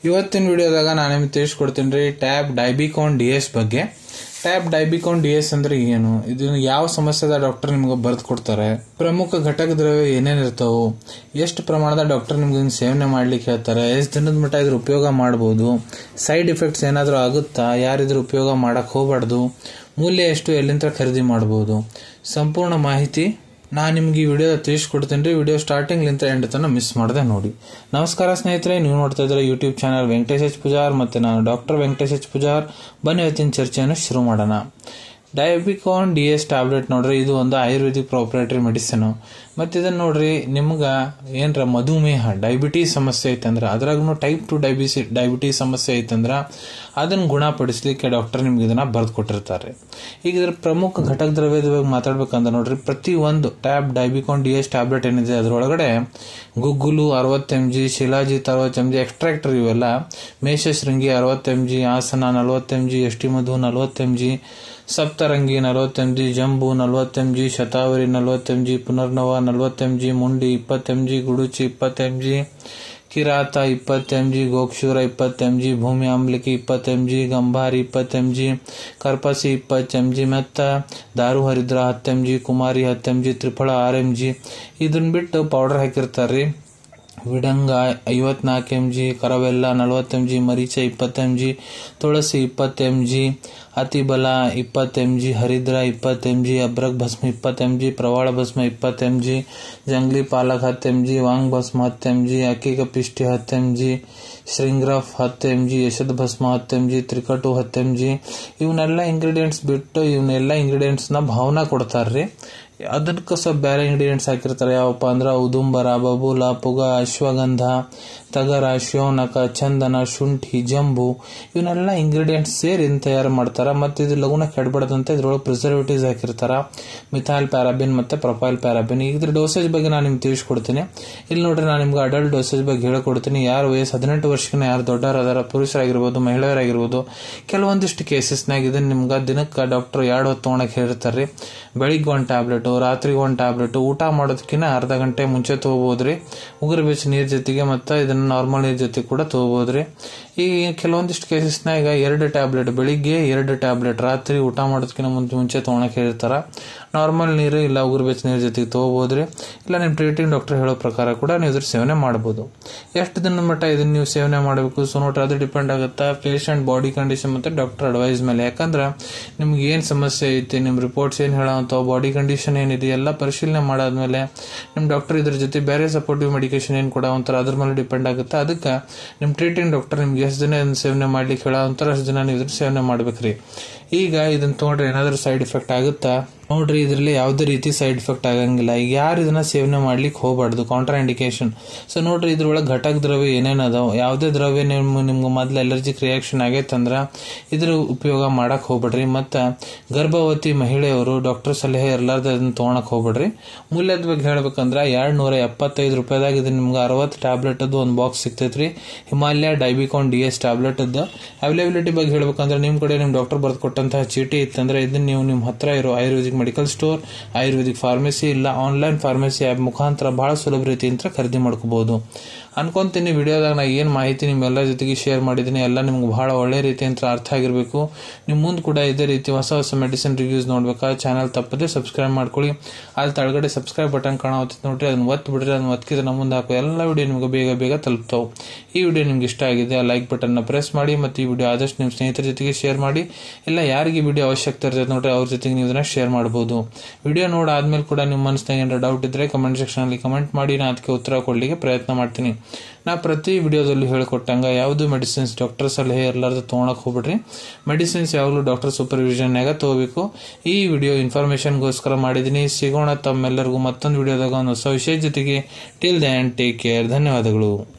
ಇವತ್ತಿನ ವಿಡಿಯೋದಾಗ ನಾನು ನಿಮಗೆ ತಿಳಿಸ್ಕೊಡ್ತೀನಿ ರೀ ಟ್ಯಾಬ್ ಡೈಬಿಕಾನ್ ಡಿಎಸ್ ಬಗ್ಗೆ. ಟ್ಯಾಬ್ ಡೈಬಿಕಾನ್ ಡಿಎಸ್ ಅಂದ್ರೆ ಏನು, ಇದನ್ನು ಯಾವ ಸಮಸ್ಯೆದ ಡಾಕ್ಟರ್ ನಿಮ್ಗೆ ಬರೆದು ಕೊಡ್ತಾರೆ, ಪ್ರಮುಖ ಘಟಕ ದ್ರವ್ಯ ಏನೇನು ಇರ್ತಾವು, ಎಷ್ಟು ಪ್ರಮಾಣದ ಡಾಕ್ಟರ್ ನಿಮ್ಗೆ ಸೇವನೆ ಮಾಡ್ಲಿಕ್ಕೆ ಹೇಳ್ತಾರೆ, ಎಷ್ಟು ದಿನದ ಮಟ್ಟ ಇದ್ರ ಉಪಯೋಗ ಮಾಡ್ಬೋದು, ಸೈಡ್ ಎಫೆಕ್ಟ್ಸ್ ಏನಾದರೂ ಆಗುತ್ತಾ, ಯಾರಿದ್ರ ಉಪಯೋಗ ಮಾಡಕ್ ಹೋಗ್ಬಾರ್ದು, ಮೂಲ್ಯ ಎಷ್ಟು, ಎಲ್ಲಿಂದ ಖರೀದಿ ಮಾಡ್ಬೋದು, ಸಂಪೂರ್ಣ ಮಾಹಿತಿ ನಾನು ನಿಮ್ಗೆ ಈ ವಿಡಿಯೋದ ತಿಳಿಸ್ಕೊಡ್ತೀನಿ ರೀ. ವಿಡಿಯೋ ಸ್ಟಾರ್ಟಿಂಗ್ಲಿಂದ ಎಂಡ್ ತನಕ ಮಿಸ್ ಮಾಡದೆ ನೋಡಿ. ನಮಸ್ಕಾರ ಸ್ನೇಹಿತರೆ, ನೀವು ನೋಡ್ತಾ ಇದ್ರೆ YouTube channel Venkatesh H Pujar ಮತ್ತು ನಾನು ಡಾಕ್ಟರ್ ವೆಂಕಟೇಶ್ ಎಚ್ ಪೂಜಾರ್. ಬನ್ನಿ ಇವತ್ತಿನ ಚರ್ಚೆಯನ್ನು ಶುರು ಮಾಡೋಣ. ಡೈಬಿಕಾನ್ ಡಿಎಸ್ ಟ್ಯಾಬ್ಲೆಟ್ ನೋಡ್ರಿ, ಇದು ಒಂದು ಆಯುರ್ವೇದಿಕ್ ಪ್ರಾಪ್ರೈಟರಿ ಮೆಡಿಸಿನ್. ಮತ್ತು ಇದನ್ನು ನೋಡ್ರಿ, ನಿಮ್ಗೆ ಏನರ ಮಧುಮೇಹ ಡೈಬಿಟೀಸ್ ಸಮಸ್ಯೆ ಐತಂದ್ರೆ, ಅದ್ರಾಗೂ ಟೈಪ್ 2 ಡೈಬಿಟೀಸ್ ಸಮಸ್ಯೆ ಐತಂದ್ರೆ ಅದನ್ನು ಗುಣಪಡಿಸ್ಲಿಕ್ಕೆ ಡಾಕ್ಟರ್ ನಿಮ್ಗೆ ಇದನ್ನ ಬರೆದು ಕೊಟ್ಟಿರ್ತಾರೆ. ಈಗ ಇದರ ಪ್ರಮುಖ ಘಟಕ ದ್ರವ್ಯದ ಬಗ್ಗೆ ಮಾತಾಡ್ಬೇಕಂದ್ರೆ ನೋಡ್ರಿ, ಪ್ರತಿ ಒಂದು ಟ್ಯಾಬ್ ಡೈಬಿಕಾನ್ ಡಿಎಸ್ ಟ್ಯಾಬ್ಲೆಟ್ ಏನಿದೆ ಅದರೊಳಗಡೆ guggul 60 mg, shilajit 60 mg, extractor ಇವೆಲ್ಲ, ಮೇಷಶೃಂಗಿ 60 mg, ಆಸನ 40 mg, ಎಷ್ಟಿ ಮಧು 40 mg, ಸಪ್ತರಂಗಿ 40 mg, ಜಂಬು 40 mg, ಶತಾವರಿ 40 mg, ಪುನರ್ನವ 40 mg, ಮುಂಡಿ 20 mg, ಗುಡುಚಿ 20 mg, ಕಿರಾತ 20 mg, ಗೋಕ್ಷೂರ 20 mg, ಭೂಮಿ ಆಮ್ಲಿಕೆ 20 mg, ಗಂಭಾರಿ 20 mg, ಕರ್ಪಸಿ 20 mg, ಮತ್ತ ದಾರು ಹರಿದ್ರ 10 mg, ಕುಮಾರಿ 10 mg, ತ್ರಿಫಳ 6 mg. ಇದನ್ನ ಬಿಟ್ಟು powder ಹಾಕಿರ್ತಾರ್ರಿ. ವಿಡಂಗ 54 mg, ಕರವೆಲ್ಲ 40 mg, Maricha 20 mg, ತುಳಸಿ 20 mg, ಅತಿಬಲ 20 mg, ಹರಿದ್ರ 20 mg, ಅಬ್ರಕ್ ಭಸ್ಮ 20 mg, ಪ್ರವಾಳ ಭಸ್ಮ 20 mg, ಜಂಗ್ಲಿ ಪಾಲಕ್ 10 mg, ವಾಂಗ್ ಭಸ್ಮ 10 mg, ಅಕ್ಕಿಗ ಪಿಷ್ಟಿ 10 mg, ಶೃಂಗ್ರಫ್ 10 mg, ಯಶದ್ ಭಸ್ಮ 10 mg, ತ್ರಿಕಟು 10 mg. ಇವನ್ನೆಲ್ಲ ಇಂಗ್ರೀಡಿಯೆಂಟ್ಸ್ ಬಿಟ್ಟು ಇವನ್ನೆಲ್ಲ ಇಂಗ್ರೀಡಿಯೆಂಟ್ಸ್ನ ಭಾವನಾ ಕೊಡ್ತಾರ್ರಿ. ಅದಕ್ಕೆ ಸ್ವಲ್ಪ ಬೇರೆ ಇಂಗ್ರೀಡಿಯೆಂಟ್ಸ್ ಹಾಕಿರ್ತಾರೆ. ಯಾವಪ್ಪ ಅಂದ್ರೆ ಉದುಂಬರ, ಬಬೂಲ, ಪುಗ, ಅಶ್ವಗಂಧ, ತಗರ, ಶೋನಕ, ಚಂದನ, ಶುಂಠಿ, ಜಂಬು, ಇವನ್ನೆಲ್ಲ ಇಂಗ್ರೀಡಿಯೆಂಟ್ಸ್ ಸೇರಿ ತಯಾರು ಮಾಡ್ತಾರ. ಮತ್ತೆ ಇದು ಲಗುನ ಕೆಡಬಾರ್ದಂತ ಇದ್ರೊಳಗೆ ಪ್ರಿಸರ್ವೇಟಿವ್ಸ್ ಹಾಕಿರ್ತಾರ, ಮಿಥೈಲ್ ಪ್ಯಾರಾಬಿನ್ ಮತ್ತೆ ಪ್ರೊಪೈಲ್ ಪ್ಯಾರಾಬಿನ್. ಇದ್ರ ಡೋಸೇಜ್ ಬಗ್ಗೆ ನಾನು ನಿಮ್ಗೆ ತಿಳಿಸ್ಕೊಡ್ತೀನಿ. ಇಲ್ಲಿ ನೋಡ್ರಿ, ನಾನು ನಿಮ್ಗೆ ಅಡಲ್ಟ್ ಡೋಸೇಜ್ ಬಗ್ಗೆ ಹೇಳ್ಕೊಡ್ತೀನಿ. ಯಾರು ವಯಸ್ಸು 18 ವರ್ಷಕ್ಕಿಂತ ಯಾರು ದೊಡ್ಡವರು ಅದರ, ಪುರುಷರಾಗಿರ್ಬೋದು, ಮಹಿಳೆಯರಾಗಿರ್ಬೋದು. ಕೆಲವೊಂದಿಷ್ಟು ಕೇಸಸ್ನಾಗ ಇದನ್ನ ನಿಮ್ಗೆ ದಿನಕ್ಕೆ ಡಾಕ್ಟರ್ 2 ಹೊತ್ತು ತೊಗೊಳಕ್ ಹೇಳಿರ್ತಾರ್ರಿ. ಬೆಳಿಗ್ಗೆ 1 ಟ್ಯಾಬ್ಲೆಟ್, ರಾತ್ರಿಗೆ 1 ಟ್ಯಾಬ್ಲೆಟ್, ಊಟ ಮಾಡೋದಕ್ಕಿಂತ ಅರ್ಧ ಗಂಟೆ ಮುಂಚೆ ತಗೋಬಹುದ್ರಿ. ಉಗುರು ಬೆಚ್ಚ ನೀರ್ ಜೊತೆಗೆ ಮತ್ತೆ ಇದನ್ನ ನಾರ್ಮಲ್ ನೀರ್ ಜೊತೆ ಕೂಡ ತಗೋಬಹುದ್ರಿ. ಈ ಕೆಲವೊಂದಿಷ್ಟು ಕೇಸಸ್ನಾಗ 2 ಟ್ಯಾಬ್ಲೆಟ್ ಬೆಳಿಗ್ಗೆ, 2 ಟ್ಯಾಬ್ಲೆಟ್ ರಾತ್ರಿ ಊಟ ಮಾಡೋದಕ್ಕಿಂತ ಮುಂಚೆ ತಗೊಳಕ್ ಹೇಳಿರ್ತಾರ. ನಾರ್ಮಲ್ ನೀರು ಇಲ್ಲ ಉಗುರು ಬೆಚ್ಚ ನೀರ್ ಜೊತೆಗೆ ತಗೋಬಹುದ್ರಿ. ಇಲ್ಲ ನಿಮ್ ಟ್ರೀಟಿಂಗ್ ಡಾಕ್ಟರ್ ಹೇಳೋ ಪ್ರಕಾರ ಕೂಡ ನೀವು ಇದ್ರ ಸೇವನೆ ಮಾಡಬಹುದು. ಎಷ್ಟು ದಿನದ ಮಟ್ಟ ಇದನ್ನ ನೀವು ಸೇವನೆ ಮಾಡಬೇಕು, ಸೊ ನೋಡ್ರಿ, ಅದು ಡಿಪೆಂಡ್ ಆಗುತ್ತಾ ಪೇಷಂಟ್ ಬಾಡಿ ಕಂಡೀಷನ್ ಮತ್ತೆ ಡಾಕ್ಟರ್ ಅಡ್ವೈಸ್ ಮೇಲೆ. ಯಾಕಂದ್ರೆ ನಿಮ್ಗೆ ಏನ್ ಸಮಸ್ಯೆ ಐತಿ, ನಿಮ್ ರಿಪೋರ್ಟ್ಸ್ ಏನ್ ಹೇಳೋ ಬಾಡಿ ಕಂಡೀಷನ್ ಏನಿದೆ ಎಲ್ಲ ಪರಿಶೀಲನೆ ಮಾಡಾದ್ಮೇಲೆ ನಿಮ್ ಡಾಕ್ಟರ್ ಇದ್ರ ಜೊತೆ ಬೇರೆ ಸಪೋರ್ಟಿವ್ ಮೆಡಿಕೇಶನ್ ಏನ್ ಕೊಡ ಒಂಥರ ಅದ್ರ ಮೇಲೆ ಡಿಪೆಂಡ್ ಆಗುತ್ತೆ. ಅದಕ್ಕೆ ನಿಮ್ ಟ್ರೀಟಿಂಗ್ ಡಾಕ್ಟರ್ ನಿಮ್ಗೆ ಎಷ್ಟು ದಿನ ಸೇವನೆ ಮಾಡ್ಲಿಕ್ಕೆ ಹೇಳೋ ಒಂಥರ ಅಷ್ಟು ದಿನ ನೀವು ಇದ್ರ ಸೇವನೆ ಮಾಡ್ಬೇಕ್ರಿ. ಈಗ ಇದನ್ನ ತಗೊಂಡ್ರೆ ಏನಾದ್ರೂ ಸೈಡ್ ಎಫೆಕ್ಟ್ ಆಗುತ್ತಾ ನೋಡ್ರಿ, ಇದ್ರಲ್ಲಿ ಯಾವುದೇ ರೀತಿ ಸೈಡ್ ಎಫೆಕ್ಟ್ ಆಗಂಗಿಲ್ಲ. ಈಗ ಯಾರು ಇದನ್ನ ಸೇವನೆ ಮಾಡ್ಲಿಕ್ಕೆ ಹೋಗ್ಬಾರ್ದು, ಕಾಂಟ್ರಾ ಇಂಡಿಕೇಶನ್. ಸೊ ನೋಡ್ರಿ, ಇದ್ರೊಳಗೆ ಘಟಕ ದ್ರವ್ಯ ಏನೇನ್ ಅದಾವ, ಯಾವುದೇ ದ್ರವ್ಯ ನಿಮ್ಗೆ ಮೊದ್ಲು ಅಲರ್ಜಿಕ್ ರಿಯಾಕ್ಷನ್ ಆಗೈತಂದ್ರ ಇದ್ರ ಉಪಯೋಗ ಮಾಡಕ್ ಹೋಗ್ಬೇಡ್ರಿ. ಮತ್ತ ಗರ್ಭವತಿ ಮಹಿಳೆಯವರು ಡಾಕ್ಟರ್ ಸಲಹೆ ಇರ್ಲಾರ್ದ ಅದನ್ನ ತಗೊಳಕ್ ಹೋಗ್ಬೇಡ್ರಿ. ಮೂಲ್ಯದ ಬಗ್ಗೆ ಹೇಳ್ಬೇಕಂದ್ರ 275 ರೂಪಾಯಿದಾಗ ಇದನ್ನ ನಿಮ್ಗೆ 60 ಟ್ಯಾಬ್ಲೆಟ್ ಅದು ಒಂದು ಬಾಕ್ಸ್ ಸಿಗ್ತೈತ್ರಿ. ಹಿಮಾಲಯ ಡೈಬಿಕಾನ್ ಡಿಎಸ್ ಟ್ಯಾಬ್ಲೆಟ್ ಅದ ಅವೈಲೇಬಿಲಿಟಿ ಬಗ್ಗೆ ಹೇಳ್ಬೇಕಂದ್ರೆ ನಿಮ್ ಕಡೆ ನಿಮ್ ಡಾಕ್ಟರ್ ಬರ್ದು ಕೊಟ್ಟಂತಹ ಚೀಟಿ ಇತ್ತಂದ್ರೆ ಇದನ್ನ ನೀವು ನಿಮ್ ಹತ್ರ ಇರೋ Ayurvedic medical store, Ayurvedic pharmacy ಇಲ್ಲ ಆನ್ಲೈನ್ ಫಾರ್ಮಸಿ ಆಪ್ ಮುಖಾಂತರ ಬಹಳ ಸುಲಭ ರೀತಿಯಿಂದ ಖರೀದಿ ಮಾಡ್ಕೋಬಹುದು ಅನ್ಕೊಂತೀನಿ. ವಿಡಿಯೋದಾಗ ನಾ ಏನ್ ಮಾಹಿತಿ ನಿಮ್ಮೆಲ್ಲ ಜೊತೆಗೆ ಶೇರ್ ಮಾಡಿದ್ದೀನಿ ಎಲ್ಲ ನಿಮ್ಗೆ ಬಹಳ ಒಳ್ಳೆ ರೀತಿಯಿಂದ ಅರ್ಥ ಆಗಿರ್ಬೇಕು. ನಿಮ್ ಮುಂದೆ ಕೂಡ ಇದೇ ರೀತಿ ಹೊಸ ಹೊಸ ಮೆಡಿಸಿನ್ ರಿವ್ಯೂಸ್ ನೋಡ್ಬೇಕಾ ಚಾನಲ್ ತಪ್ಪದೆ ಸಬ್ಸ್ಕ್ರೈಬ್ ಮಾಡ್ಕೊಳ್ಳಿ. ಅಲ್ಲಿ ತಳಗಡೆ ಸಬ್ಸ್ಕ್ರೈಬ್ ಬಟನ್ ಕಾಣುತ್ತೆ ನೋಡ್ರಿ, ಅದನ್ನ ಒತ್ತು ಬಿಡ್ರಿ. ಅದನ್ನ ಒತ್ತಿದ್ರೆ ನಮ್ಮ ಮುಂದೆ ಹಾಕೋ ಎಲ್ಲ ವಿಡಿಯೋ ನಿಮ್ಗೆ ಬೇಗ ಬೇಗ ತಲುಪ್ತಾವೆ. ಈ ವಿಡಿಯೋ ನಿಮ್ಗೆ ಇಷ್ಟ ಆಗಿದೆ ಲೈಕ್ ಬಟನ್ ನ ಪ್ರೆಸ್ ಮಾಡಿ, ಮತ್ತೆ ಈ ವಿಡಿಯೋ ಆದಷ್ಟು ನಿಮ್ಮ ಸ್ನೇಹಿತರ ಜೊತೆಗೆ ಶೇರ್ ಮಾಡಿ. ಇಲ್ಲ ಯಾರಿಗೆ ವಿಡಿಯೋ ಅವಶ್ಯಕತೆ ಇರ್ತದೆ ನೋಡ್ರಿ ಅವ್ರ ಜೊತೆಗೆ ನೀವು ಇದನ್ನ ಶೇರ್ ಮಾಡಬಹುದು. ವಿಡಿಯೋ ನೋಡಾದ್ಮೇಲೆ ಕೂಡ ನಿಮ್ಮ ಮನಸ್ಸಿನಾಗ ಏನಾರ ಡೌಟ್ ಇದ್ರೆ ಕಮೆಂಟ್ ಸೆಕ್ಷನ್ ಅಲ್ಲಿ ಕಮೆಂಟ್ ಮಾಡಿ, ನಾನು ಅದಕ್ಕೆ ಉತ್ತರ ಕೊಡ್ಲಿಕ್ಕೆ ಪ್ರಯತ್ನ ಮಾಡ್ತೀನಿ. ನಾ ಪ್ರತಿ ವಿಡಿಯೋದಲ್ಲಿ ಹೇಳ್ಕೊಟ್ಟಂಗ ಯಾವ್ದು ಮೆಡಿಸಿನ್ಸ್ ಡಾಕ್ಟರ್ ಸಲಹೆ ಇರ್ಲಾರ್ದ ತಗೊಳಕ್ ಹೋಗ್ಬಿಡ್ರಿ. ಮೆಡಿಸಿನ್ಸ್ ಯಾವಾಗಲೂ ಡಾಕ್ಟರ್ ಸೂಪರ್ವಿಷನ್ ನಾಗ ತಗೋಬೇಕು. ಈ ವಿಡಿಯೋ ಇನ್ಫಾರ್ಮೇಶನ್ಗೋಸ್ಕರ ಮಾಡಿದೀನಿ. ಸಿಗೋಣ ತಮ್ಮೆಲ್ಲರಿಗೂ ಮತ್ತೊಂದು ವಿಡಿಯೋದಾಗ ಒಂದು ಹೊಸ ವಿಷಯ ಜೊತೆಗೆ. Till then take care. ಧನ್ಯವಾದಗಳು.